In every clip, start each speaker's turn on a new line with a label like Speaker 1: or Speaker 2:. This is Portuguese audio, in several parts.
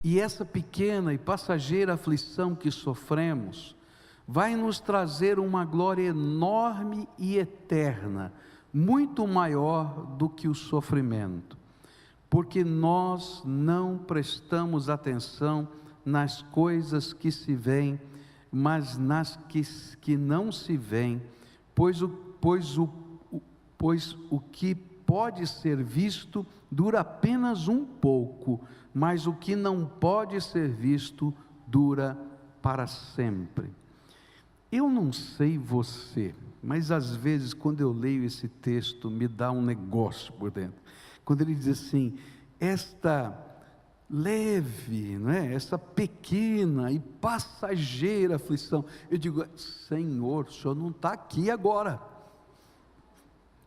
Speaker 1: E essa pequena e passageira aflição que sofremos vai nos trazer uma glória enorme e eterna, muito maior do que o sofrimento, porque nós não prestamos atenção nas coisas que se veem, mas nas que não se veem, pois o que pode ser visto dura apenas um pouco, mas o que não pode ser visto dura para sempre. Eu não sei você, mas às vezes quando eu leio esse texto me dá um negócio por dentro. Quando ele diz assim, esta leve, não é? Essa pequena e passageira aflição, eu digo, Senhor, o Senhor não está aqui agora,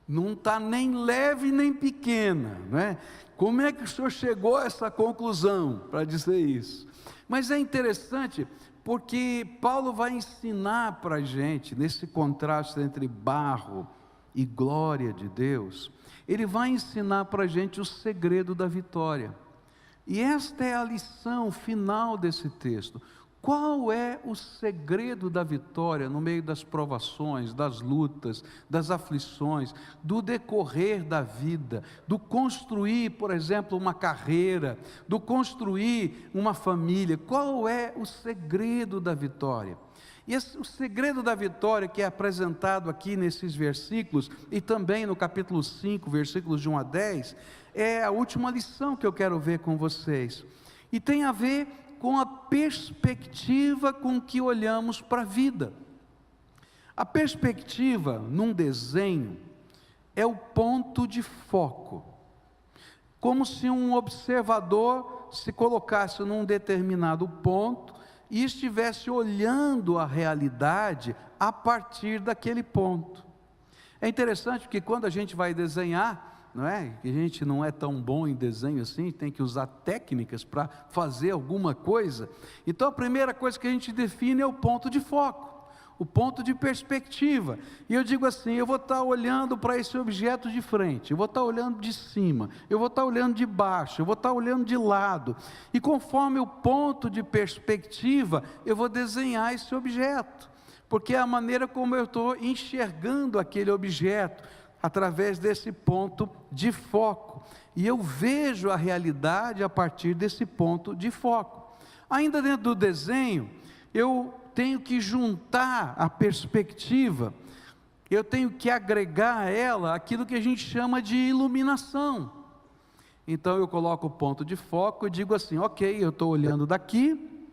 Speaker 1: não está nem leve nem pequena, não é? Como é que o Senhor chegou a essa conclusão para dizer isso? Mas é interessante, porque Paulo vai ensinar para a gente, nesse contraste entre barro e glória de Deus, ele vai ensinar para a gente o segredo da vitória. E esta é a lição final desse texto. Qual é o segredo da vitória no meio das provações, das lutas, das aflições, do decorrer da vida, do construir, por exemplo, uma carreira, do construir uma família? Qual é o segredo da vitória? E o segredo da vitória que é apresentado aqui nesses versículos, e também no capítulo 5, versículos de 1 a 10, é a última lição que eu quero ver com vocês. E tem a ver com a perspectiva com que olhamos para a vida. A perspectiva, num desenho, é o ponto de foco. Como se um observador se colocasse num determinado ponto e estivesse olhando a realidade a partir daquele ponto. É interessante que quando a gente vai desenhar, não é? Que a gente não é tão bom em desenho assim, tem que usar técnicas para fazer alguma coisa. Então a primeira coisa que a gente define é o ponto de foco, o ponto de perspectiva. E eu digo assim, eu vou estar olhando para esse objeto de frente, eu vou estar olhando de cima, eu vou estar olhando de baixo, eu vou estar olhando de lado. E conforme o ponto de perspectiva, eu vou desenhar esse objeto, porque é a maneira como eu estou enxergando aquele objeto, através desse ponto de foco, e eu vejo a realidade a partir desse ponto de foco. Ainda dentro do desenho, eu tenho que juntar a perspectiva, eu tenho que agregar a ela aquilo que a gente chama de iluminação. Então eu coloco o ponto de foco e digo assim, ok, eu estou olhando daqui,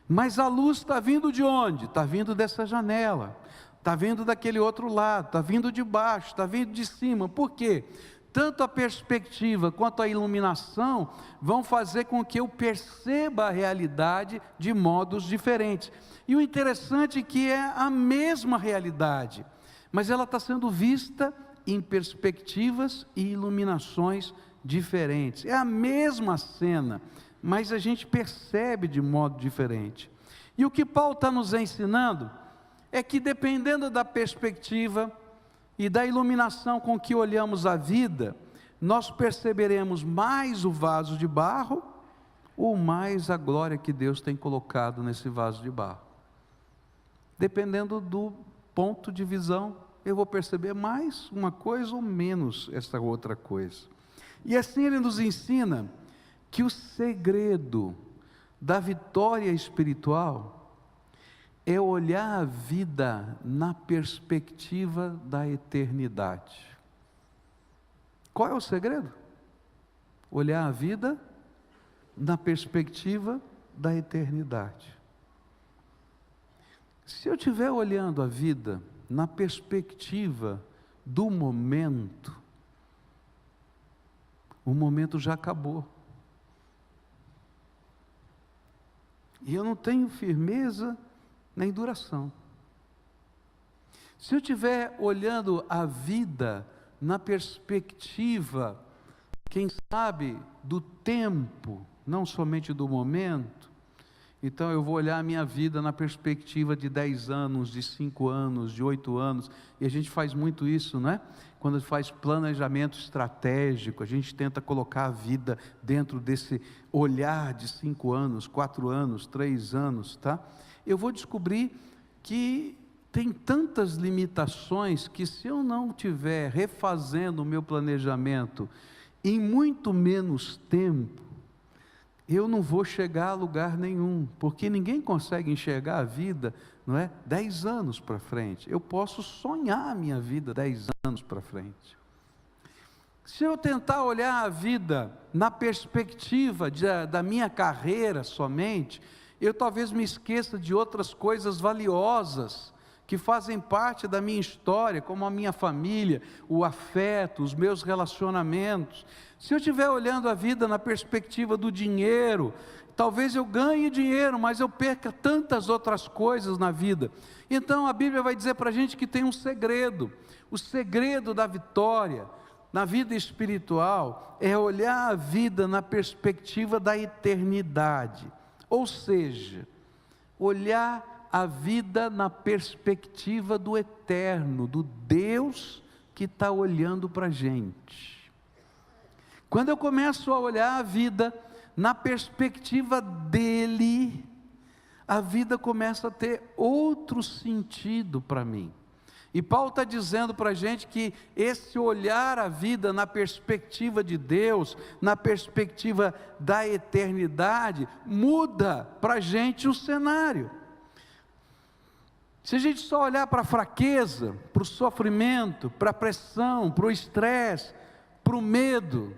Speaker 1: mas a luz está vindo de onde? Está vindo dessa janela, está vindo daquele outro lado, está vindo de baixo, está vindo de cima. Por quê? Tanto a perspectiva quanto a iluminação vão fazer com que eu perceba a realidade de modos diferentes. E o interessante é que é a mesma realidade, mas ela está sendo vista em perspectivas e iluminações diferentes. É a mesma cena, mas a gente percebe de modo diferente. E o que Paulo está nos ensinando é que, dependendo da perspectiva e da iluminação com que olhamos a vida, nós perceberemos mais o vaso de barro ou mais a glória que Deus tem colocado nesse vaso de barro. Dependendo do ponto de visão, eu vou perceber mais uma coisa ou menos essa outra coisa. E assim ele nos ensina que o segredo da vitória espiritual é olhar a vida na perspectiva da eternidade. Qual é o segredo? Olhar a vida na perspectiva da eternidade. Se eu estiver olhando a vida na perspectiva do momento, o momento já acabou. E eu não tenho firmeza nem duração. Se eu estiver olhando a vida na perspectiva, quem sabe, do tempo, não somente do momento, Então eu vou olhar a minha vida na perspectiva de 10 anos, de 5 anos, de 8 anos, e a gente faz muito isso, não é? Quando faz planejamento estratégico, a gente tenta colocar a vida dentro desse olhar de 5 anos, 4 anos, 3 anos, tá? Eu vou descobrir que tem tantas limitações que, se eu não estiver refazendo o meu planejamento em muito menos tempo, eu não vou chegar a lugar nenhum, porque ninguém consegue enxergar a vida, não é? 10 anos para frente. Eu posso sonhar a minha vida 10 anos para frente. Se eu tentar olhar a vida na perspectiva da minha carreira somente, eu talvez me esqueça de outras coisas valiosas, que fazem parte da minha história, como a minha família, o afeto, os meus relacionamentos. Se eu estiver olhando a vida na perspectiva do dinheiro, talvez eu ganhe dinheiro, mas eu perca tantas outras coisas na vida. Então a Bíblia vai dizer para a gente que tem um segredo. O segredo da vitória na vida espiritual é olhar a vida na perspectiva da eternidade. Ou seja, olhar a vida na perspectiva do eterno, do Deus que está olhando para a gente. Quando eu começo a olhar a vida na perspectiva dele, a vida começa a ter outro sentido para mim. E Paulo está dizendo para a gente que esse olhar a vida na perspectiva de Deus, na perspectiva da eternidade, muda para a gente o cenário. Se a gente só olhar para a fraqueza, para o sofrimento, para a pressão, para o estresse, para o medo,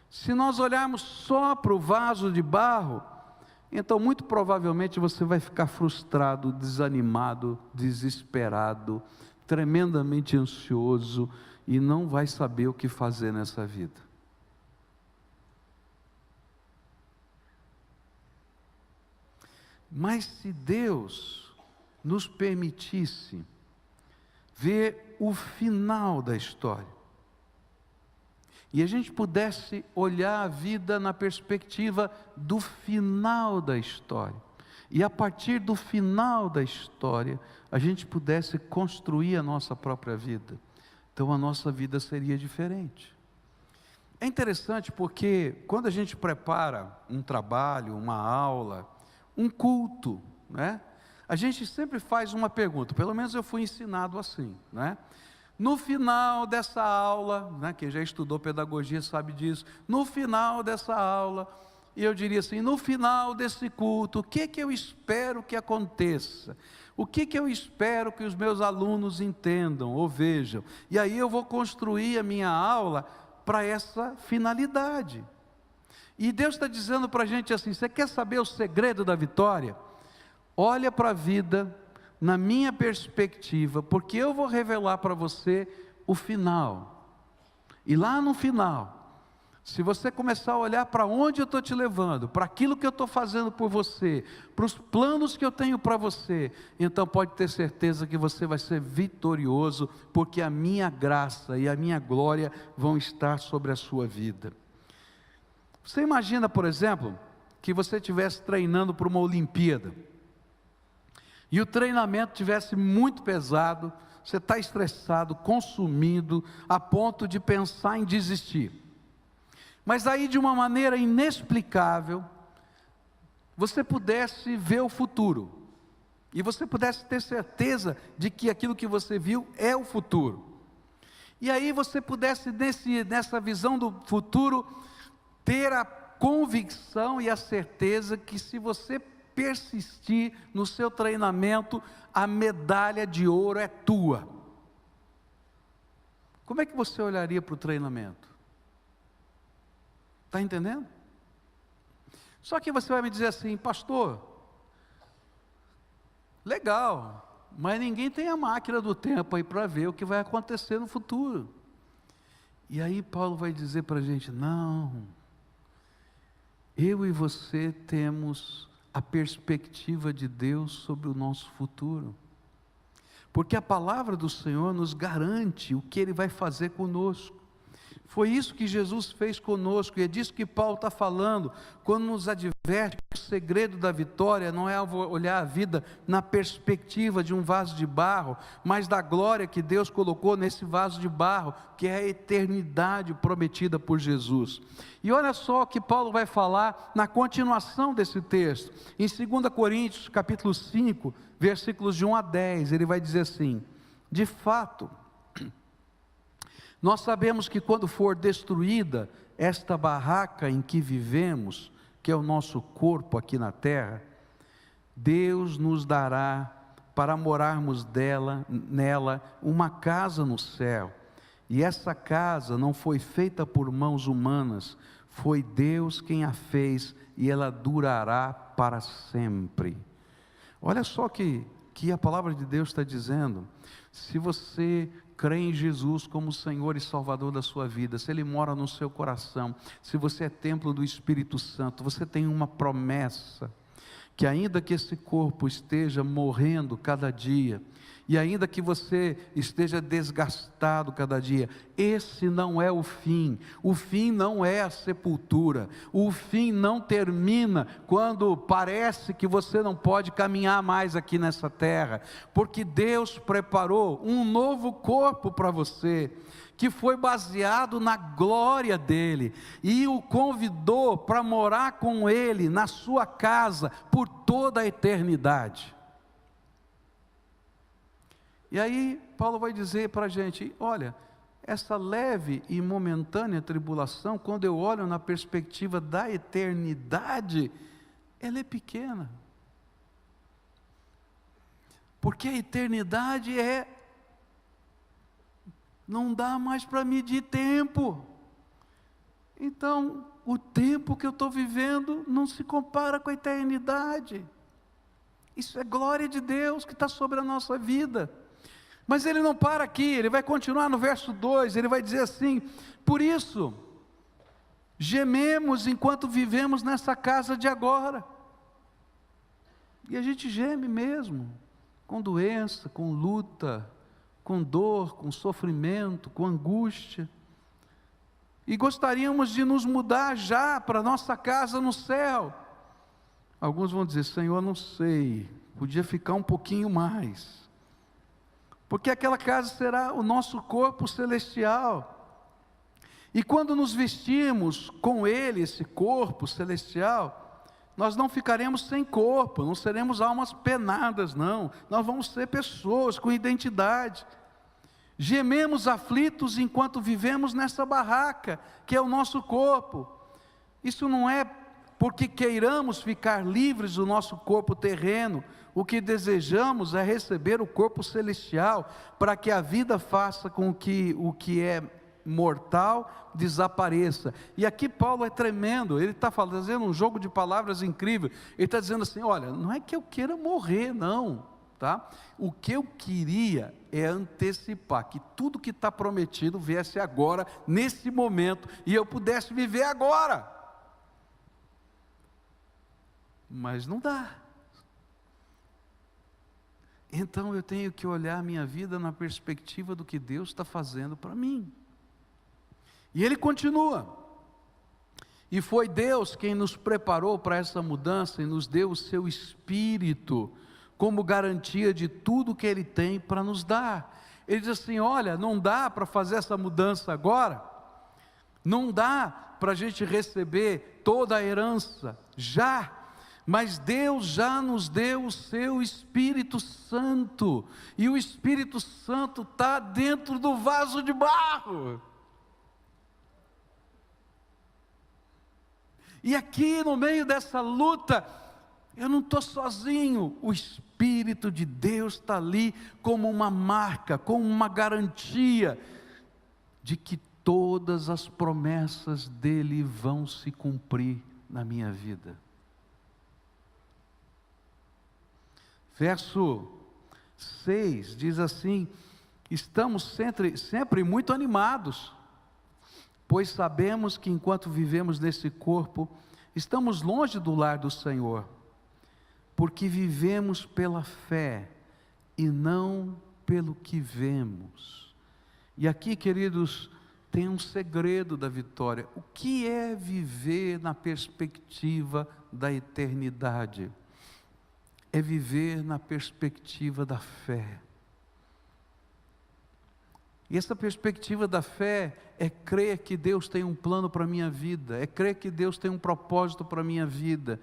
Speaker 1: se nós olharmos só para o vaso de barro, então muito provavelmente você vai ficar frustrado, desanimado, desesperado, tremendamente ansioso e não vai saber o que fazer nessa vida. Mas se Deus nos permitisse ver o final da história, e a gente pudesse olhar a vida na perspectiva do final da história, e a partir do final da história, a gente pudesse construir a nossa própria vida, então a nossa vida seria diferente. É interessante porque quando a gente prepara um trabalho, uma aula, um culto, né? A gente sempre faz uma pergunta, pelo menos eu fui ensinado assim, né? No final dessa aula, né, quem já estudou pedagogia sabe disso, no final dessa aula, e eu diria assim, no final desse culto, o que eu espero que aconteça? O que eu espero que os meus alunos entendam ou vejam? E aí eu vou construir a minha aula para essa finalidade. E Deus está dizendo para a gente assim, você quer saber o segredo da vitória? Olha para a vida na minha perspectiva, porque eu vou revelar para você o final. E lá no final, se você começar a olhar para onde eu estou te levando, para aquilo que eu estou fazendo por você, para os planos que eu tenho para você, então pode ter certeza que você vai ser vitorioso, porque a minha graça e a minha glória vão estar sobre a sua vida. Você imagina, por exemplo, que você estivesse treinando para uma Olimpíada, e o treinamento tivesse muito pesado, você está estressado, consumido, a ponto de pensar em desistir. Mas aí, de uma maneira inexplicável, você pudesse ver o futuro, e você pudesse ter certeza de que aquilo que você viu é o futuro. E aí você pudesse, nessa visão do futuro, ter a convicção e a certeza que, se você persistir no seu treinamento, a medalha de ouro é tua. Como é que você olharia para o treinamento? Está entendendo? Só que você vai me dizer assim, pastor, legal, mas ninguém tem a máquina do tempo aí para ver o que vai acontecer no futuro. E aí Paulo vai dizer para a gente, não, eu e você temos a perspectiva de Deus sobre o nosso futuro, porque a palavra do Senhor nos garante o que Ele vai fazer conosco. Foi isso que Jesus fez conosco, e é disso que Paulo está falando, quando nos adverte que o segredo da vitória não é olhar a vida na perspectiva de um vaso de barro, mas da glória que Deus colocou nesse vaso de barro, que é a eternidade prometida por Jesus. E olha só o que Paulo vai falar na continuação desse texto, em 2 Coríntios capítulo 5, versículos de 1 a 10, ele vai dizer assim: de fato, nós sabemos que quando for destruída esta barraca em que vivemos, que é o nosso corpo aqui na terra, Deus nos dará para morarmos nela uma casa no céu. E essa casa não foi feita por mãos humanas, foi Deus quem a fez, e ela durará para sempre. Olha só que a palavra de Deus está dizendo. Se você crê em Jesus como Senhor e Salvador da sua vida, se Ele mora no seu coração, se você é templo do Espírito Santo, você tem uma promessa, que ainda que esse corpo esteja morrendo cada dia, e ainda que você esteja desgastado cada dia, esse não é o fim não é a sepultura, o fim não termina quando parece que você não pode caminhar mais aqui nessa terra, porque Deus preparou um novo corpo para você, que foi baseado na glória dEle, e o convidou para morar com Ele, na sua casa, por toda a eternidade. E aí, Paulo vai dizer para a gente, olha, essa leve e momentânea tribulação, quando eu olho na perspectiva da eternidade, ela é pequena. Porque a eternidade não dá mais para medir tempo. Então, o tempo que eu estou vivendo não se compara com a eternidade. Isso é glória de Deus que está sobre a nossa vida. Mas ele não para aqui, ele vai continuar no verso 2, ele vai dizer assim: por isso, gememos enquanto vivemos nessa casa de agora. E a gente geme mesmo, com doença, com luta, com dor, com sofrimento, com angústia. E gostaríamos de nos mudar já para a nossa casa no céu. Alguns vão dizer: Senhor, não sei, podia ficar um pouquinho mais. Porque aquela casa será o nosso corpo celestial. E quando nos vestirmos com Ele, esse corpo celestial, nós não ficaremos sem corpo, não seremos almas penadas, não. Nós vamos ser pessoas com identidade. Gememos aflitos enquanto vivemos nessa barraca, que é o nosso corpo. Isso não é porque queiramos ficar livres do nosso corpo terreno. O que desejamos é receber o corpo celestial, para que a vida faça com que o que é mortal desapareça. E aqui Paulo é tremendo, ele está fazendo um jogo de palavras incrível. Ele está dizendo assim: olha, não é que eu queira morrer, não, tá? O que eu queria é antecipar que tudo que está prometido viesse agora, nesse momento, e eu pudesse viver agora. Mas não dá. Então eu tenho que olhar a minha vida na perspectiva do que Deus está fazendo para mim. E ele continua: e foi Deus quem nos preparou para essa mudança e nos deu o seu Espírito como garantia de tudo que Ele tem para nos dar. Ele diz assim: olha, não dá para fazer essa mudança agora, não dá para a gente receber toda a herança já, mas Deus já nos deu o seu Espírito Santo, e o Espírito Santo está dentro do vaso de barro. E aqui no meio dessa luta, eu não estou sozinho, o Espírito de Deus está ali como uma marca, como uma garantia de que todas as promessas dEle vão se cumprir na minha vida. Verso 6 diz assim: estamos sempre muito animados, pois sabemos que enquanto vivemos nesse corpo, estamos longe do lar do Senhor, porque vivemos pela fé e não pelo que vemos. E aqui, queridos, tem um segredo da vitória. O que é viver na perspectiva da eternidade? É viver na perspectiva da fé. E essa perspectiva da fé é crer que Deus tem um plano para a minha vida, é crer que Deus tem um propósito para a minha vida,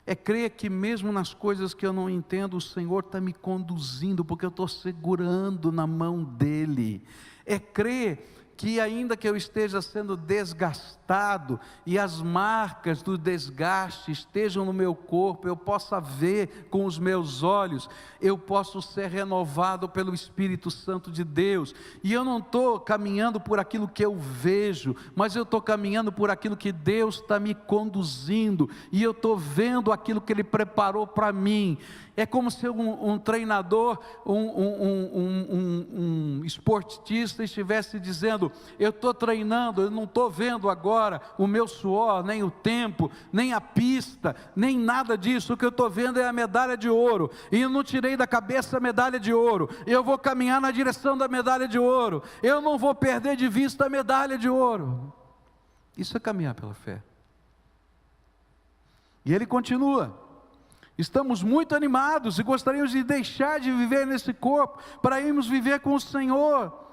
Speaker 1: é crer que mesmo nas coisas que eu não entendo, o Senhor está me conduzindo, porque eu estou segurando na mão dEle. É crer que ainda que eu esteja sendo desgastado, e as marcas do desgaste estejam no meu corpo, eu possa ver com os meus olhos, eu posso ser renovado pelo Espírito Santo de Deus, e eu não estou caminhando por aquilo que eu vejo, mas eu estou caminhando por aquilo que Deus está me conduzindo, e eu estou vendo aquilo que Ele preparou para mim. É como se um treinador, um esportista estivesse dizendo: eu estou treinando, eu não estou vendo agora o meu suor, nem o tempo, nem a pista, nem nada disso. O que eu estou vendo é a medalha de ouro, e eu não tirei da cabeça a medalha de ouro. Eu vou caminhar na direção da medalha de ouro, eu não vou perder de vista a medalha de ouro. Isso é caminhar pela fé. E ele continua: estamos muito animados e gostaríamos de deixar de viver nesse corpo para irmos viver com o Senhor.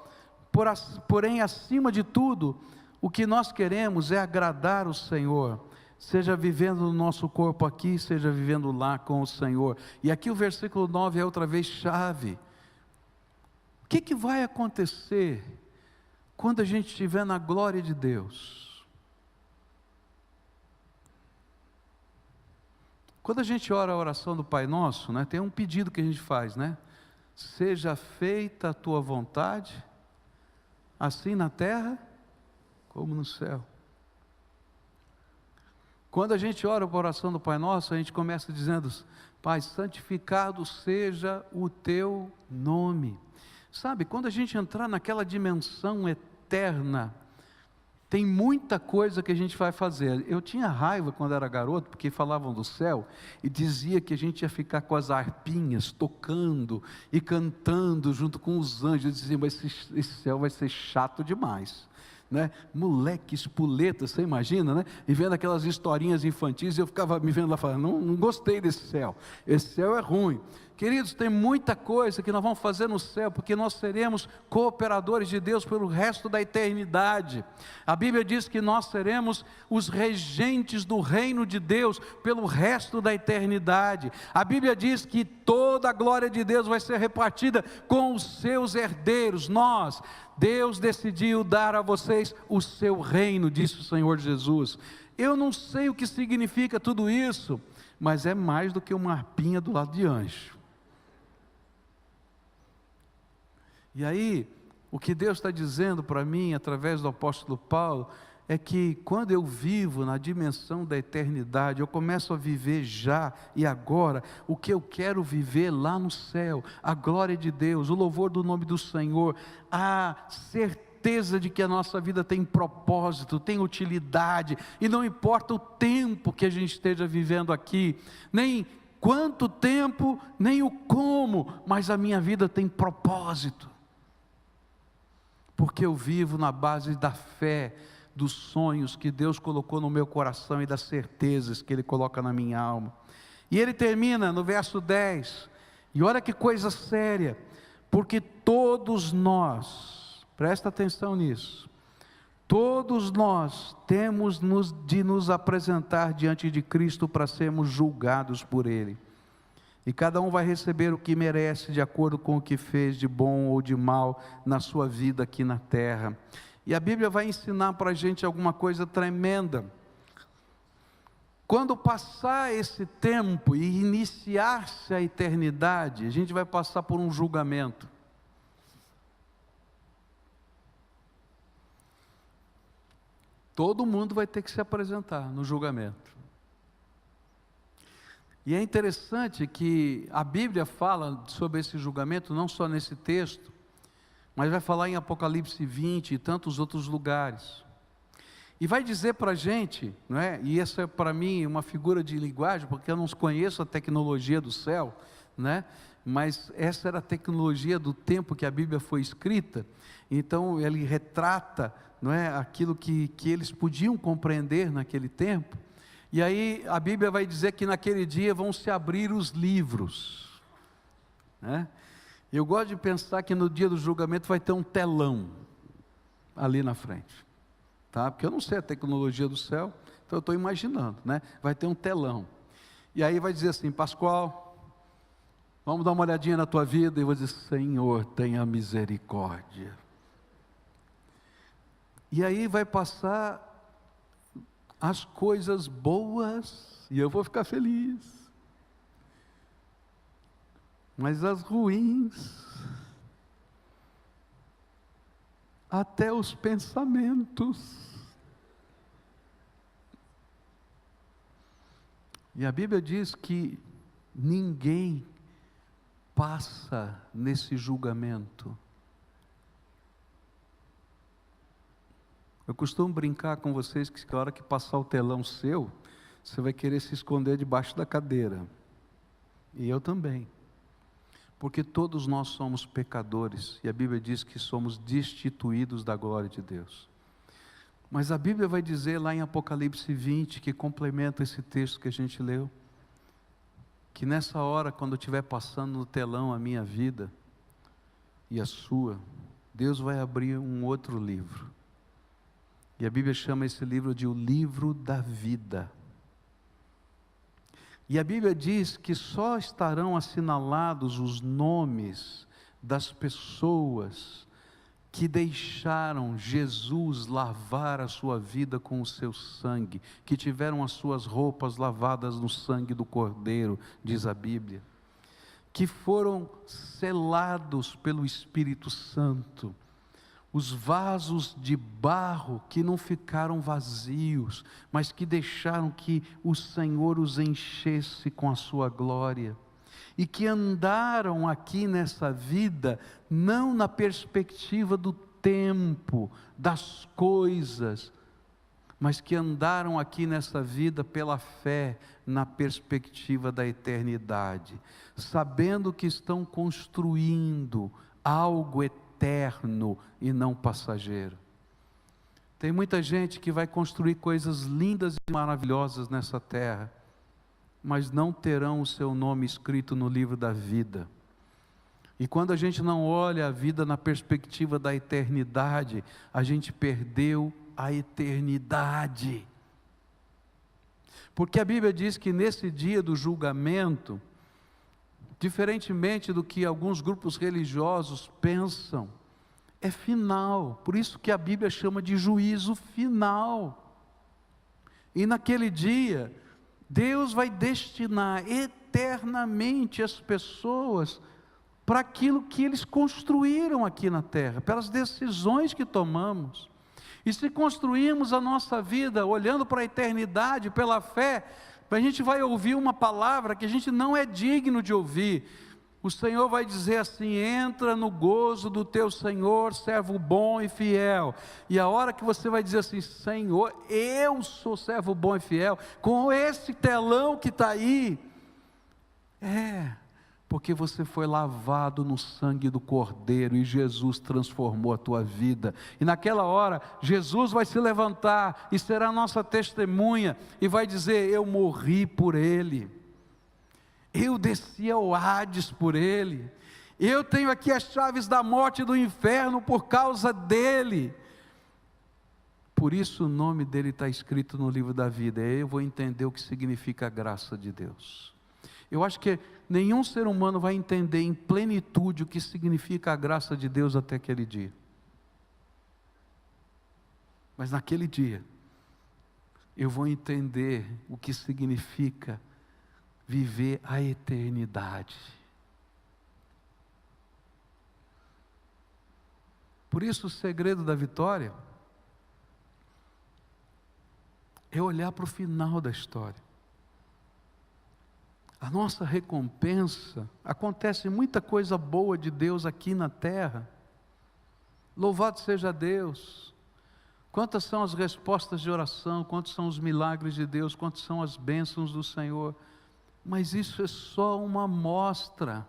Speaker 1: Porém, acima de tudo, o que nós queremos é agradar o Senhor, seja vivendo no nosso corpo aqui, seja vivendo lá com o Senhor. E aqui o versículo 9 é outra vez chave. O que vai acontecer quando a gente estiver na glória de Deus? Quando a gente ora a oração do Pai Nosso, né, tem um pedido que a gente faz, né? Seja feita a tua vontade, assim na terra, como no céu. Quando a gente ora a oração do Pai Nosso, a gente começa dizendo: Pai, santificado seja o teu nome. Sabe, quando a gente entrar naquela dimensão eterna, tem muita coisa que a gente vai fazer. Eu tinha raiva quando era garoto, porque falavam do céu, e dizia que a gente ia ficar com as harpinhas, tocando e cantando junto com os anjos. Eu dizia: mas esse céu vai ser chato demais, né? Moleque, espoleta, você imagina, né? E vendo aquelas historinhas infantis, eu ficava me vendo lá falando: não gostei desse céu, esse céu é ruim. Queridos, tem muita coisa que nós vamos fazer no céu, porque nós seremos cooperadores de Deus pelo resto da eternidade. A Bíblia diz que nós seremos os regentes do reino de Deus pelo resto da eternidade. A Bíblia diz que toda a glória de Deus vai ser repartida com os seus herdeiros. Deus decidiu dar a vocês o seu reino, disse o Senhor Jesus. Eu não sei o que significa tudo isso, mas é mais do que uma harpinha do lado de anjo. E aí, o que Deus está dizendo para mim, através do apóstolo Paulo, é que quando eu vivo na dimensão da eternidade, eu começo a viver já e agora o que eu quero viver lá no céu, a glória de Deus, o louvor do nome do Senhor, a certeza de que a nossa vida tem propósito, tem utilidade, e não importa o tempo que a gente esteja vivendo aqui, nem quanto tempo, nem o como, mas a minha vida tem propósito, porque eu vivo na base da fé, dos sonhos que Deus colocou no meu coração e das certezas que Ele coloca na minha alma. E ele termina no verso 10, e olha que coisa séria, porque todos nós, presta atenção nisso, todos nós temos de nos apresentar diante de Cristo para sermos julgados por Ele, e cada um vai receber o que merece de acordo com o que fez de bom ou de mal na sua vida aqui na terra. E a Bíblia vai ensinar para a gente alguma coisa tremenda. Quando passar esse tempo e iniciar-se a eternidade, a gente vai passar por um julgamento. Todo mundo vai ter que se apresentar no julgamento. E é interessante que a Bíblia fala sobre esse julgamento, não só nesse texto, mas vai falar em Apocalipse 20 e tantos outros lugares. E vai dizer para a gente, não é? E essa é para mim uma figura de linguagem, porque eu não conheço a tecnologia do céu, né? Mas essa era a tecnologia do tempo que a Bíblia foi escrita. Então ele retrata, não é, aquilo que eles podiam compreender naquele tempo. E aí a Bíblia vai dizer que naquele dia vão se abrir os livros, né? Eu gosto de pensar que no dia do julgamento vai ter um telão ali na frente, tá? Porque eu não sei a tecnologia do céu, então eu estou imaginando, né? Vai ter um telão, e aí vai dizer assim: Pascoal, vamos dar uma olhadinha na tua vida, e eu vou dizer: Senhor, tenha misericórdia. E aí vai passar as coisas boas, e eu vou ficar feliz, mas as ruins, até os pensamentos. E a Bíblia diz que ninguém passa nesse julgamento. Eu costumo brincar com vocês que a hora que passar o telão seu, você vai querer se esconder debaixo da cadeira. E eu também. Porque todos nós somos pecadores, e a Bíblia diz que somos destituídos da glória de Deus. Mas a Bíblia vai dizer lá em Apocalipse 20, que complementa esse texto que a gente leu, que nessa hora, quando estiver passando no telão a minha vida e a sua, Deus vai abrir um outro livro. E a Bíblia chama esse livro de o livro da vida. E a Bíblia diz que só estarão assinalados os nomes das pessoas que deixaram Jesus lavar a sua vida com o seu sangue, que tiveram as suas roupas lavadas no sangue do Cordeiro, diz a Bíblia, que foram selados pelo Espírito Santo, os vasos de barro que não ficaram vazios, mas que deixaram que o Senhor os enchesse com a sua glória, e que andaram aqui nessa vida, não na perspectiva do tempo, das coisas, mas que andaram aqui nessa vida pela fé, na perspectiva da eternidade, sabendo que estão construindo algo eterno e não passageiro. Tem muita gente que vai construir coisas lindas e maravilhosas nessa terra, mas não terão o seu nome escrito no livro da vida. E quando a gente não olha a vida na perspectiva da eternidade, a gente perdeu a eternidade. Porque a Bíblia diz que nesse dia do julgamento, diferentemente do que alguns grupos religiosos pensam, é final. Por isso que a Bíblia chama de juízo final. E naquele dia, Deus vai destinar eternamente as pessoas para aquilo que eles construíram aqui na terra, pelas decisões que tomamos. E se construímos a nossa vida olhando para a eternidade pela fé, a gente vai ouvir uma palavra que a gente não é digno de ouvir. O Senhor vai dizer assim: entra no gozo do teu Senhor, servo bom e fiel. E a hora que você vai dizer assim: Senhor, eu sou servo bom e fiel, com esse telão que está aí, porque você foi lavado no sangue do Cordeiro, e Jesus transformou a tua vida. E naquela hora, Jesus vai se levantar, e será a nossa testemunha, e vai dizer: eu morri por Ele, eu desci ao Hades por Ele, eu tenho aqui as chaves da morte e do inferno por causa dEle. Por isso o nome dEle está escrito no livro da vida. Eu vou entender o que significa a graça de Deus. Eu acho que nenhum ser humano vai entender em plenitude o que significa a graça de Deus até aquele dia. Mas naquele dia, eu vou entender o que significa viver a eternidade. Por isso o segredo da vitória é olhar para o final da história. A nossa recompensa, acontece muita coisa boa de Deus aqui na terra. Louvado seja Deus. Quantas são as respostas de oração, quantos são os milagres de Deus, quantas são as bênçãos do Senhor. Mas isso é só uma amostra.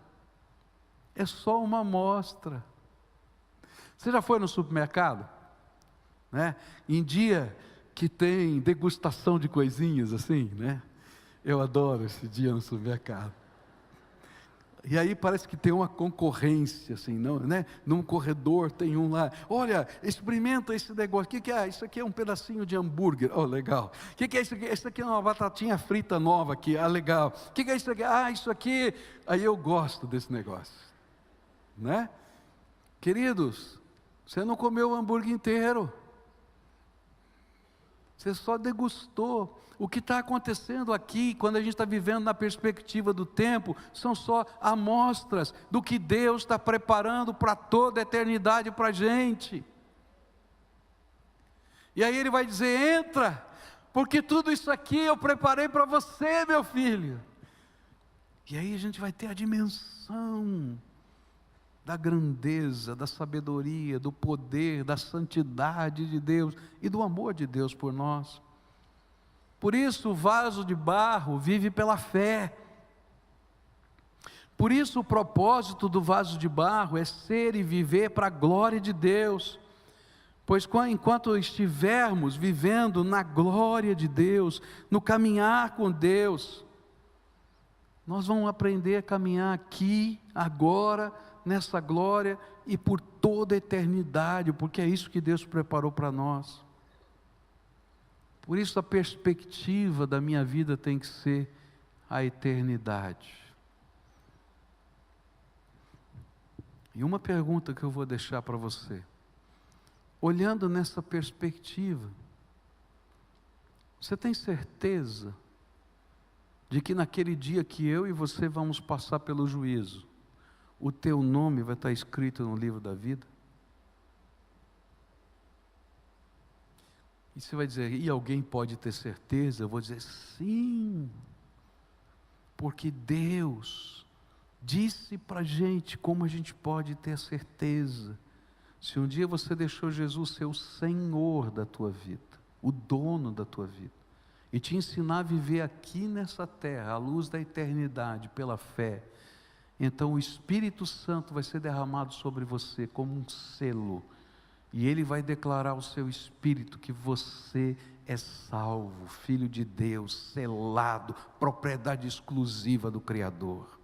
Speaker 1: é só uma amostra. Você já foi no supermercado? Né? Em dia que tem degustação de coisinhas assim, né? Eu adoro esse dia no supermercado. E aí parece que tem uma concorrência, assim, não, né? Num corredor tem um lá, olha, experimenta esse negócio, o que é? Isso aqui é um pedacinho de hambúrguer, oh, legal. O que é isso aqui? Isso aqui é uma batatinha frita nova aqui, ah, legal. O que é isso aqui? Ah, isso aqui, aí eu gosto desse negócio, né? Queridos, você não comeu o hambúrguer inteiro, você só degustou. O que está acontecendo aqui, quando a gente está vivendo na perspectiva do tempo, são só amostras do que Deus está preparando para toda a eternidade para a gente. E aí Ele vai dizer: entra, porque tudo isso aqui eu preparei para você, meu filho. E aí a gente vai ter a dimensão da grandeza, da sabedoria, do poder, da santidade de Deus e do amor de Deus por nós. Por isso o vaso de barro vive pela fé. Por isso o propósito do vaso de barro é ser e viver para a glória de Deus. Pois enquanto estivermos vivendo na glória de Deus, no caminhar com Deus, nós vamos aprender a caminhar aqui, agora, nessa glória e por toda a eternidade, porque é isso que Deus preparou para nós. Por isso a perspectiva da minha vida tem que ser a eternidade. E uma pergunta que eu vou deixar para você: olhando nessa perspectiva, você tem certeza de que naquele dia que eu e você vamos passar pelo juízo, o teu nome vai estar escrito no livro da vida? E você vai dizer: e alguém pode ter certeza? Eu vou dizer: sim, porque Deus disse para a gente como a gente pode ter certeza. Se um dia você deixou Jesus ser o Senhor da tua vida, o dono da tua vida, e te ensinar a viver aqui nessa terra, à luz da eternidade, pela fé, então o Espírito Santo vai ser derramado sobre você como um selo, e Ele vai declarar ao seu espírito que você é salvo, filho de Deus, selado, propriedade exclusiva do Criador.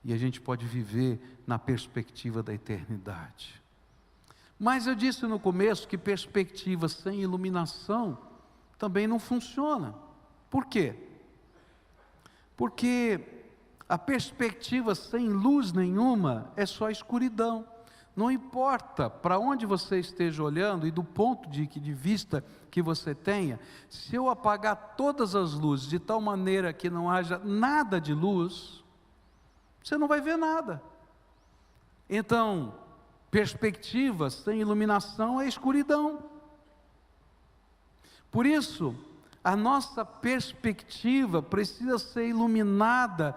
Speaker 1: E a gente pode viver na perspectiva da eternidade. Mas eu disse no começo que perspectiva sem iluminação também não funciona. Por quê? Porque a perspectiva sem luz nenhuma é só escuridão. Não importa para onde você esteja olhando e do ponto de vista que você tenha, se eu apagar todas as luzes de tal maneira que não haja nada de luz, você não vai ver nada. Então, perspectiva sem iluminação é escuridão. Por isso, a nossa perspectiva precisa ser iluminada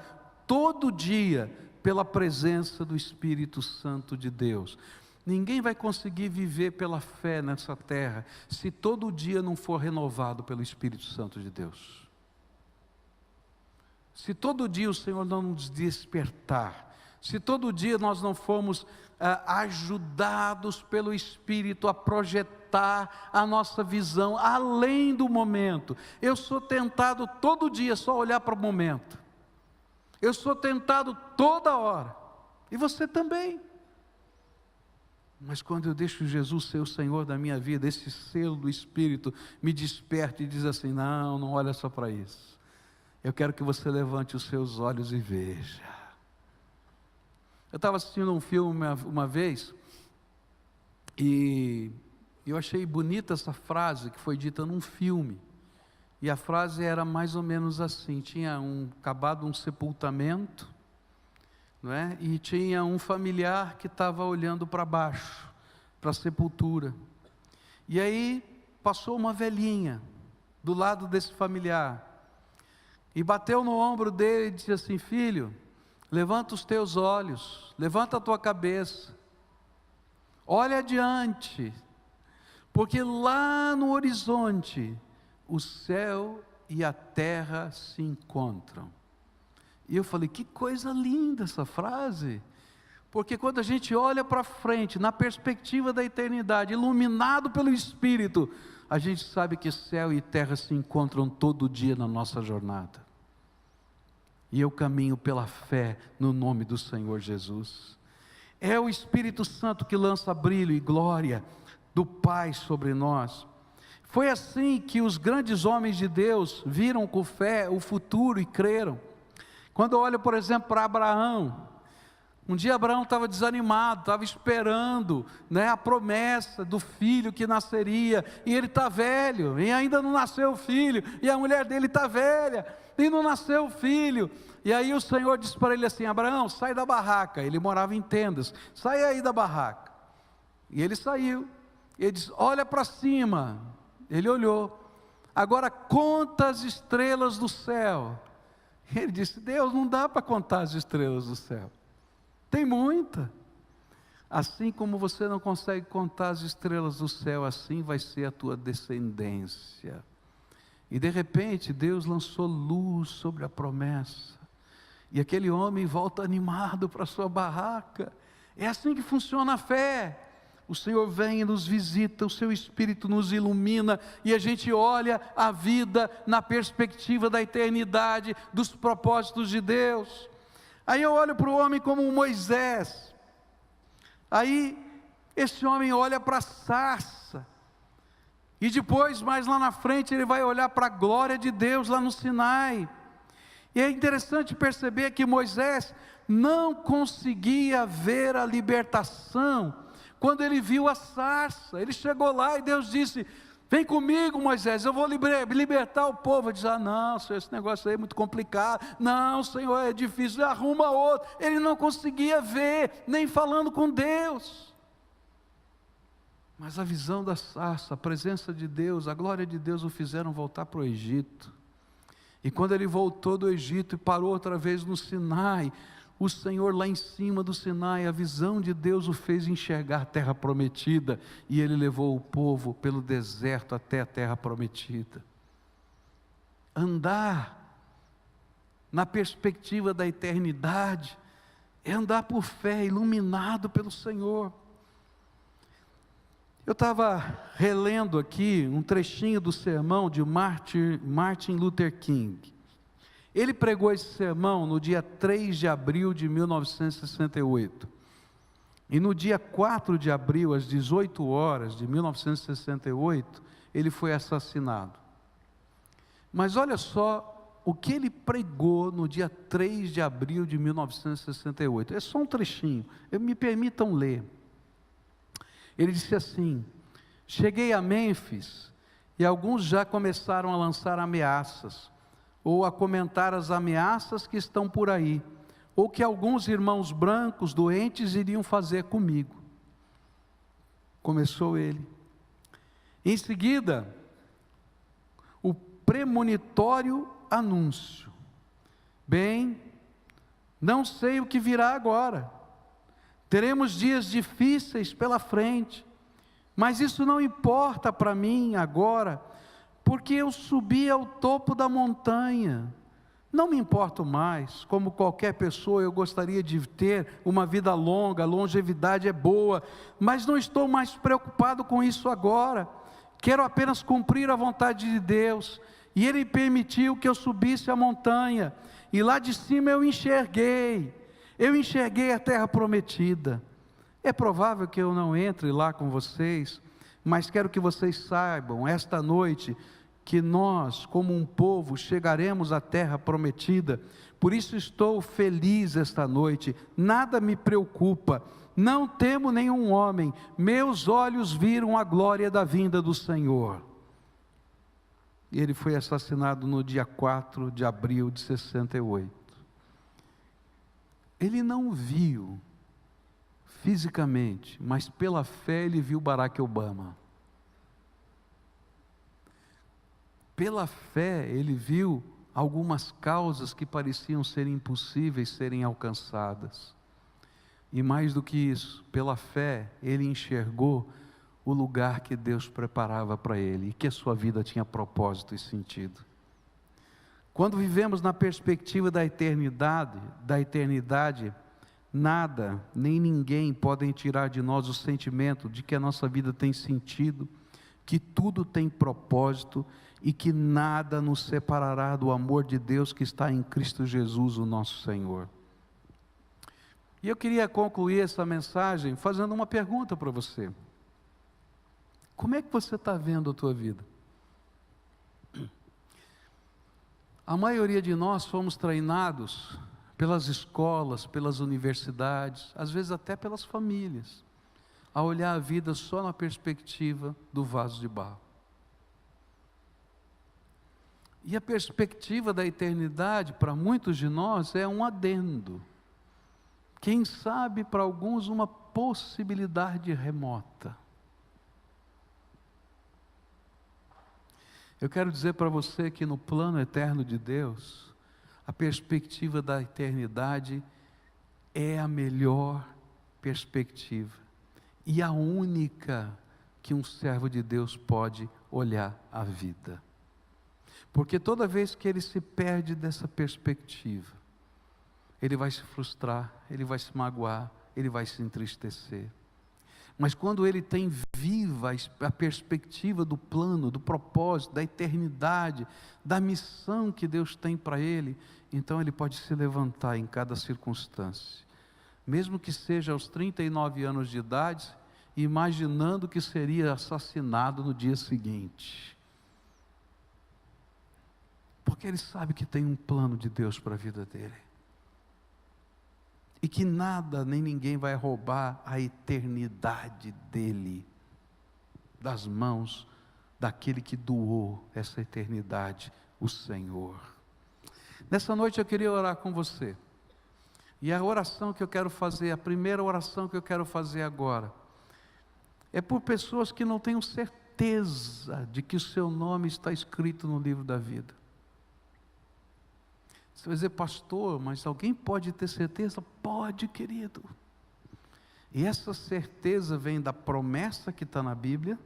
Speaker 1: todo dia pela presença do Espírito Santo de Deus. Ninguém vai conseguir viver pela fé nessa terra se todo dia não for renovado pelo Espírito Santo de Deus. Se todo dia o Senhor não nos despertar, se todo dia nós não formos ajudados pelo Espírito a projetar a nossa visão além do momento. Eu sou tentado todo dia só olhar para o momento. Eu sou tentado toda hora, e você também. Mas quando eu deixo Jesus ser o Senhor da minha vida, esse selo do Espírito me desperta e diz assim: não olha só para isso. Eu quero que você levante os seus olhos e veja. Eu estava assistindo um filme uma vez, e eu achei bonita essa frase que foi dita num filme. E a frase era mais ou menos assim: tinha acabado um sepultamento, não é? E tinha um familiar que estava olhando para baixo, para a sepultura. E aí passou uma velhinha do lado desse familiar, e bateu no ombro dele e disse assim: filho, levanta os teus olhos, levanta a tua cabeça, olha adiante, porque lá no horizonte o céu e a terra se encontram. E eu falei: que coisa linda essa frase, Porque quando a gente olha para frente, na perspectiva da eternidade, iluminado pelo Espírito, a gente sabe que céu e terra se encontram todo dia na nossa jornada. E eu caminho pela fé no nome do Senhor Jesus. É o Espírito Santo que lança brilho e glória do Pai sobre nós. Foi assim que os grandes homens de Deus viram com fé o futuro e creram. Quando eu olho, por exemplo, para Abraão, um dia Abraão estava desanimado, estava esperando, a promessa do filho que nasceria, e ele está velho, e ainda não nasceu o filho, e a mulher dele está velha, e não nasceu o filho. E aí o Senhor disse para ele assim: Abraão, sai da barraca. Ele morava em tendas, sai aí da barraca. E ele saiu. Ele disse: olha para cima. Ele olhou. Agora conta as estrelas do céu. Ele disse: Deus, não dá para contar as estrelas do céu, tem muita. Assim como você não consegue contar as estrelas do céu, assim vai ser a tua descendência. E de repente Deus lançou luz sobre a promessa, e aquele homem volta animado para a sua barraca. É assim que funciona a fé. O Senhor vem e nos visita, o seu Espírito nos ilumina, e a gente olha a vida na perspectiva da eternidade, dos propósitos de Deus. Aí eu olho para o homem como Moisés. Aí esse homem olha para a sarça, e depois, mais lá na frente, ele vai olhar para a glória de Deus lá no Sinai. E é interessante perceber que Moisés não conseguia ver a libertação quando ele viu a sarça. Ele chegou lá e Deus disse: vem comigo, Moisés, eu vou libertar o povo. Ele diz: ah não, Senhor, esse negócio aí é muito complicado, não, Senhor, é difícil, arruma outro. Ele não conseguia ver, nem falando com Deus. Mas a visão da sarça, a presença de Deus, a glória de Deus o fizeram voltar para o Egito. E quando ele voltou do Egito e parou outra vez no Sinai, o Senhor lá em cima do Sinai, a visão de Deus o fez enxergar a terra prometida, e ele levou o povo pelo deserto até a terra prometida. Andar na perspectiva da eternidade é andar por fé, iluminado pelo Senhor. Eu estava relendo aqui um trechinho do sermão de Martin Luther King. Ele pregou esse sermão no dia 3 de abril de 1968. E no dia 4 de abril, às 18 horas de 1968, ele foi assassinado. Mas olha só o que ele pregou no dia 3 de abril de 1968. É só um trechinho, me permitam ler. Ele disse assim: cheguei a Mênfis e alguns já começaram a lançar ameaças, ou a comentar as ameaças que estão por aí, ou que alguns irmãos brancos doentes iriam fazer comigo. Começou ele. Em seguida, o premonitório anúncio: bem, não sei o que virá agora, teremos dias difíceis pela frente, mas isso não importa para mim agora, porque eu subi ao topo da montanha. Não me importo mais, como qualquer pessoa eu gostaria de ter uma vida longa, a longevidade é boa, mas não estou mais preocupado com isso agora. Quero apenas cumprir a vontade de Deus, e Ele permitiu que eu subisse a montanha, e lá de cima eu enxerguei a terra prometida. É provável que eu não entre lá com vocês, mas quero que vocês saibam, esta noite, que nós, como um povo, chegaremos à terra prometida. Por isso estou feliz esta noite, nada me preocupa, não temo nenhum homem, meus olhos viram a glória da vinda do Senhor. E ele foi assassinado no dia 4 de abril de 68. Ele não viu fisicamente, mas pela fé ele viu Barack Obama. Pela fé ele viu algumas causas que pareciam ser impossíveis serem alcançadas. E mais do que isso, pela fé ele enxergou o lugar que Deus preparava para ele, e que a sua vida tinha propósito e sentido. Quando vivemos na perspectiva da eternidade, Nada, nem ninguém podem tirar de nós o sentimento de que a nossa vida tem sentido, que tudo tem propósito e que nada nos separará do amor de Deus que está em Cristo Jesus, o nosso Senhor. E eu queria concluir essa mensagem fazendo uma pergunta para você. Como é que você está vendo a tua vida? A maioria de nós fomos treinados pelas escolas, pelas universidades, às vezes até pelas famílias, a olhar a vida só na perspectiva do vaso de barro. E a perspectiva da eternidade, para muitos de nós, é um adendo. Quem sabe para alguns uma possibilidade remota. Eu quero dizer para você que no plano eterno de Deus, a perspectiva da eternidade é a melhor perspectiva e a única que um servo de Deus pode olhar a vida. Porque toda vez que ele se perde dessa perspectiva, ele vai se frustrar, ele vai se magoar, ele vai se entristecer. Mas quando ele tem viva a perspectiva do plano, do propósito, da eternidade, da missão que Deus tem para ele, então ele pode se levantar em cada circunstância, mesmo que seja aos 39 anos de idade, imaginando que seria assassinado no dia seguinte, porque ele sabe que tem um plano de Deus para a vida dele. E que nada nem ninguém vai roubar a eternidade dele, das mãos daquele que doou essa eternidade, o Senhor. Nessa noite eu queria orar com você. E a oração que eu quero fazer, a primeira oração que eu quero fazer agora, é por pessoas que não tenham certeza de que o seu nome está escrito no livro da vida. Você vai dizer, pastor, mas alguém pode ter certeza? Pode, querido. E essa certeza vem da promessa que está na Bíblia,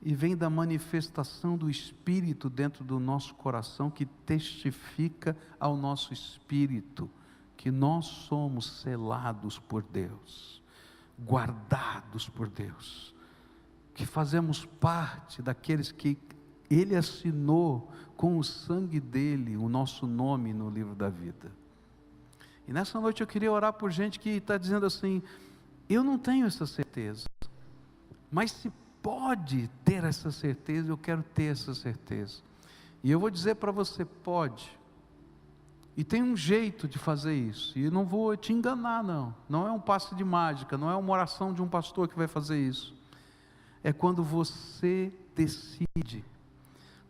Speaker 1: e vem da manifestação do Espírito dentro do nosso coração, que testifica ao nosso espírito, que nós somos selados por Deus, guardados por Deus, que fazemos parte daqueles que Ele assinou com o sangue dele, o nosso nome no livro da vida. E nessa noite eu queria orar por gente que está dizendo assim, eu não tenho essa certeza, mas se pode ter essa certeza, eu quero ter essa certeza. E eu vou dizer para você, pode. E tem um jeito de fazer isso, e não vou te enganar não é um passe de mágica, não é uma oração de um pastor que vai fazer isso. É quando você decide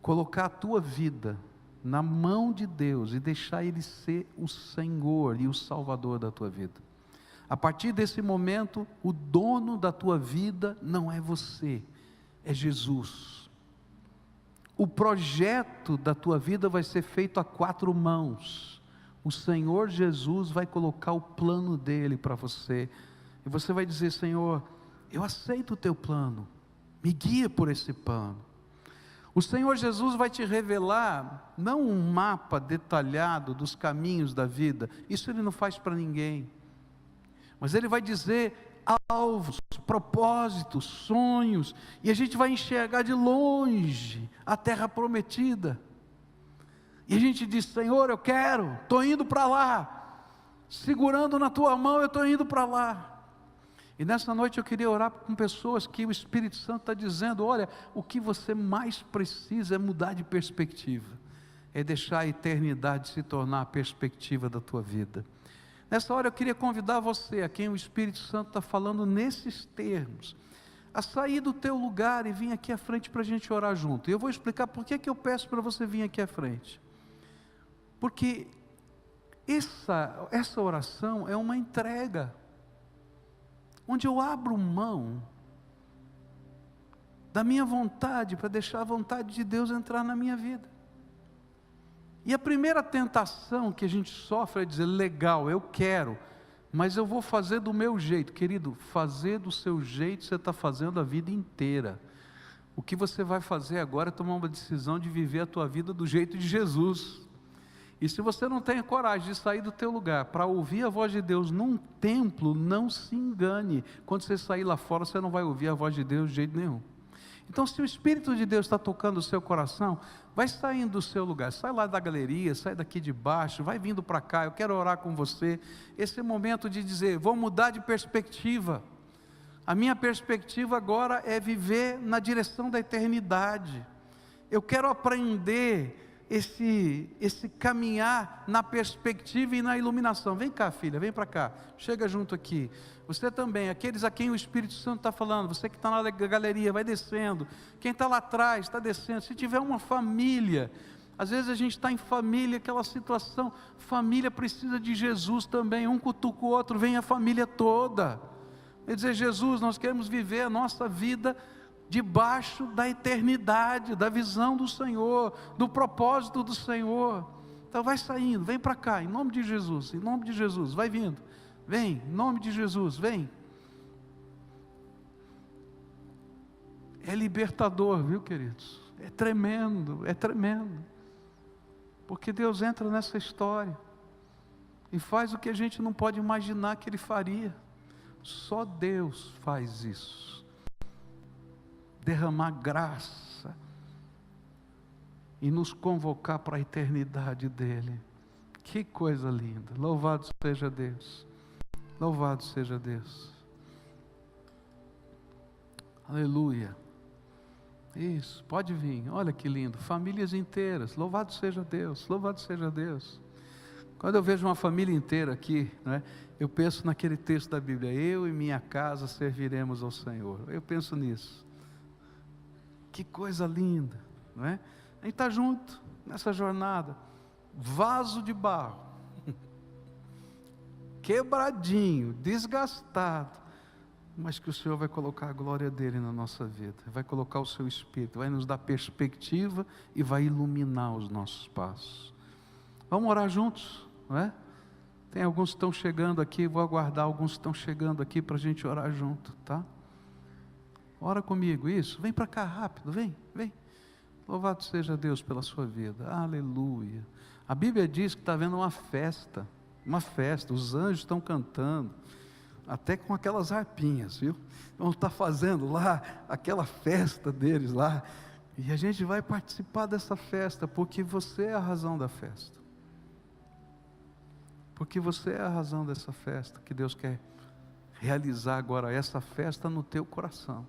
Speaker 1: colocar a tua vida na mão de Deus e deixar Ele ser o Senhor e o Salvador da tua vida. A partir desse momento, o dono da tua vida não é você, é Jesus. O projeto da tua vida vai ser feito a 4 mãos. O Senhor Jesus vai colocar o plano dele para você, e você vai dizer, Senhor, eu aceito o teu plano, me guia por esse plano. O Senhor Jesus vai te revelar, não um mapa detalhado dos caminhos da vida, isso Ele não faz para ninguém, mas Ele vai dizer alvos, propósitos, sonhos, e a gente vai enxergar de longe a terra prometida, e a gente diz, Senhor, eu quero, estou indo para lá, segurando na tua mão, eu estou indo para lá. E nessa noite eu queria orar com pessoas que o Espírito Santo está dizendo, olha, o que você mais precisa é mudar de perspectiva, é deixar a eternidade se tornar a perspectiva da tua vida. Nessa hora eu queria convidar você, a quem o Espírito Santo está falando nesses termos, a sair do teu lugar e vir aqui à frente para a gente orar junto. E eu vou explicar por que eu peço para você vir aqui à frente. Porque essa oração é uma entrega, onde eu abro mão da minha vontade, para deixar a vontade de Deus entrar na minha vida. E a primeira tentação que a gente sofre é dizer, legal, eu quero, mas eu vou fazer do meu jeito. Querido, fazer do seu jeito você está fazendo a vida inteira. O que você vai fazer agora é tomar uma decisão de viver a tua vida do jeito de Jesus. E se você não tem coragem de sair do teu lugar para ouvir a voz de Deus num templo, não se engane. Quando você sair lá fora, você não vai ouvir a voz de Deus de jeito nenhum. Então, se o Espírito de Deus está tocando o seu coração, vai saindo do seu lugar, sai lá da galeria, sai daqui de baixo, vai vindo para cá, eu quero orar com você. Esse é o momento de dizer, vou mudar de perspectiva. A minha perspectiva agora é viver na direção da eternidade. Eu quero aprender esse caminhar na perspectiva e na iluminação. Vem cá, filha, vem para cá, chega junto aqui. Você também, aqueles a quem o Espírito Santo está falando, você que está na galeria, vai descendo. Quem está lá atrás, está descendo. Se tiver uma família, às vezes a gente está em família, aquela situação, família precisa de Jesus também, um cutuca o outro, vem a família toda. Quer dizer, Jesus, nós queremos viver a nossa vida debaixo da eternidade, da visão do Senhor, do propósito do Senhor. Então vai saindo, vem para cá, em nome de Jesus, vai vindo, vem, em nome de Jesus, vem. É libertador, viu, queridos? É tremendo, porque Deus entra nessa história, e faz o que a gente não pode imaginar que Ele faria. Só Deus faz isso. Derramar graça e nos convocar para a eternidade dEle. Que coisa linda, louvado seja Deus, louvado seja Deus, aleluia. Isso, pode vir, olha que lindo, famílias inteiras, louvado seja Deus, louvado seja Deus. Quando eu vejo uma família inteira aqui, né, eu penso naquele texto da Bíblia, eu e minha casa serviremos ao Senhor. Eu penso nisso. Que coisa linda, não é? A gente está junto nessa jornada, vaso de barro, quebradinho, desgastado, mas que o Senhor vai colocar a glória dEle na nossa vida, vai colocar o seu Espírito, vai nos dar perspectiva e vai iluminar os nossos passos. Vamos orar juntos, não é? Tem alguns que estão chegando aqui, vou aguardar alguns que estão chegando aqui para a gente orar junto, tá? Ora comigo, isso, vem para cá rápido, vem. Louvado seja Deus pela sua vida, aleluia. A Bíblia diz que está havendo uma festa, os anjos estão cantando, até com aquelas harpinhas, viu? Vão estar fazendo lá, aquela festa deles lá, e a gente vai participar dessa festa, porque você é a razão da festa. Porque você é a razão dessa festa, que Deus quer realizar agora essa festa no teu coração.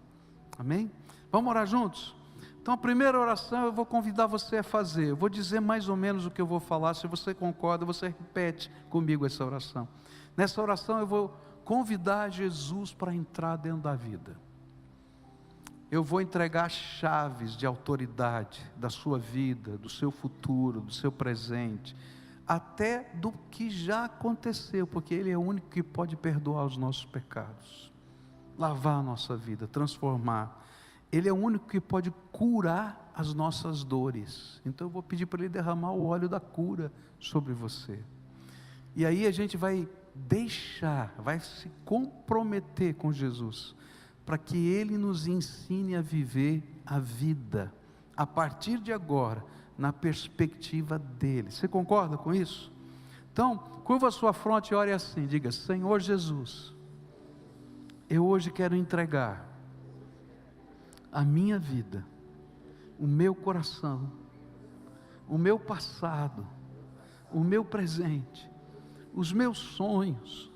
Speaker 1: Amém? Vamos orar juntos? Então a primeira oração eu vou convidar você a fazer. Eu vou dizer mais ou menos o que eu vou falar. Se você concorda, você repete comigo essa oração. Nessa oração eu vou convidar Jesus para entrar dentro da vida. Eu vou entregar chaves de autoridade da sua vida, do seu futuro, do seu presente, até do que já aconteceu, porque Ele é o único que pode perdoar os nossos pecados, lavar a nossa vida, transformar. Ele é o único que pode curar as nossas dores. Então eu vou pedir para Ele derramar o óleo da cura sobre você. E aí a gente vai vai se comprometer com Jesus, para que Ele nos ensine a viver a vida, a partir de agora, na perspectiva dEle. Você concorda com isso? Então, curva a sua fronte e ore assim, diga: Senhor Jesus, eu hoje quero entregar a minha vida, o meu coração, o meu passado, o meu presente, os meus sonhos,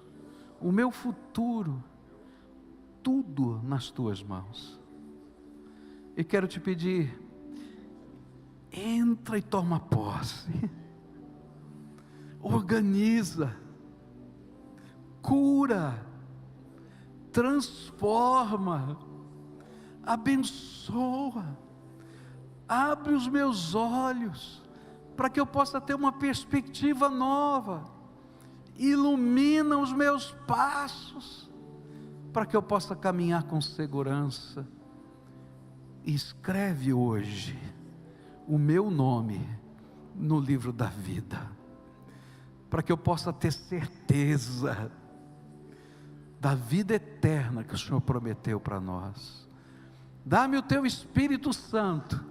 Speaker 1: o meu futuro, tudo nas tuas mãos. E quero te pedir, entra e toma posse, organiza, cura, transforma, abençoa, abre os meus olhos, para que eu possa ter uma perspectiva nova, ilumina os meus passos, para que eu possa caminhar com segurança. Escreve hoje o meu nome no livro da vida, para que eu possa ter certeza da vida eterna que o Senhor prometeu para nós. Dá-me o teu Espírito Santo,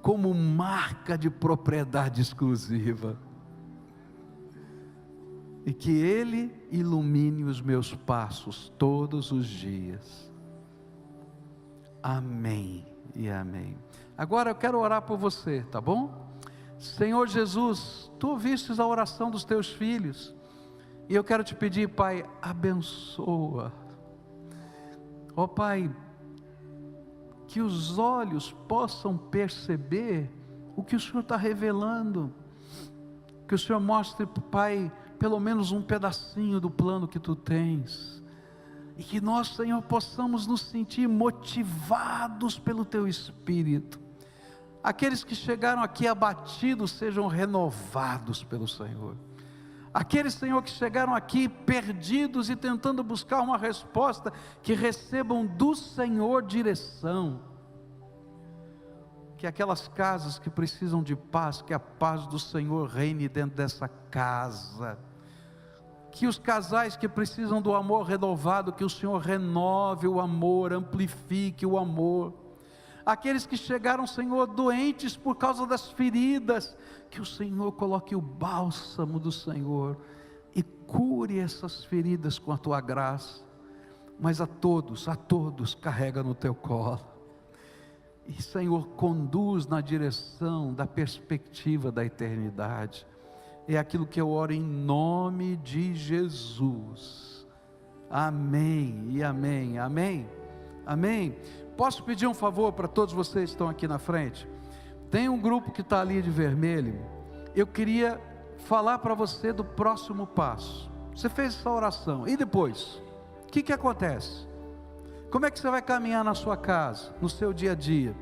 Speaker 1: como marca de propriedade exclusiva. E que Ele ilumine os meus passos todos os dias. Amém e amém. Agora eu quero orar por você, tá bom? Senhor Jesus, Tu ouvistes a oração dos Teus filhos, e eu quero te pedir, Pai, abençoa. Ó Pai, que os olhos possam perceber o que o Senhor está revelando, que o Senhor mostre, Pai, pelo menos um pedacinho do plano que Tu tens, e que nós, Senhor, possamos nos sentir motivados pelo Teu Espírito. Aqueles que chegaram aqui abatidos sejam renovados pelo Senhor. Aqueles, Senhor, que chegaram aqui perdidos e tentando buscar uma resposta, que recebam do Senhor direção. Que aquelas casas que precisam de paz, que a paz do Senhor reine dentro dessa casa. Que os casais que precisam do amor renovado, que o Senhor renove o amor, amplifique o amor. Aqueles que chegaram, Senhor, doentes por causa das feridas, que o Senhor coloque o bálsamo do Senhor e cure essas feridas com a Tua graça. Mas a todos carrega no Teu colo. E, Senhor, conduz na direção da perspectiva da eternidade. É aquilo que eu oro em nome de Jesus. Amém e amém, amém, amém. Posso pedir um favor para todos vocês que estão aqui na frente? Tem um grupo que está ali de vermelho. Eu queria falar para você do próximo passo. Você fez essa oração, e depois? O que acontece? Como é que você vai caminhar na sua casa, no seu dia a dia?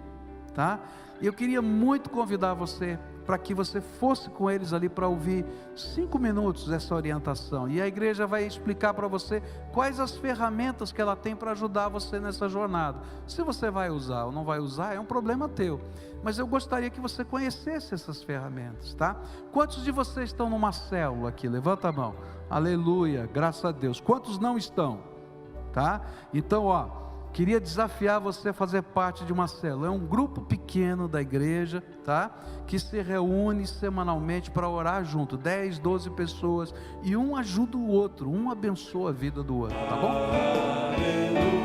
Speaker 1: Tá? E eu queria muito convidar você para que você fosse com eles ali para ouvir 5 minutos dessa orientação, e a igreja vai explicar para você quais as ferramentas que ela tem para ajudar você nessa jornada. Se você vai usar ou não vai usar, é um problema teu, mas eu gostaria que você conhecesse essas ferramentas, tá? Quantos de vocês estão numa célula aqui? Levanta a mão. Aleluia, graças a Deus. Quantos não estão? Tá? Então, queria desafiar você a fazer parte de uma célula. É um grupo pequeno da igreja, tá? Que se reúne semanalmente para orar junto, 10, 12 pessoas, e um ajuda o outro, um abençoa a vida do outro, tá bom?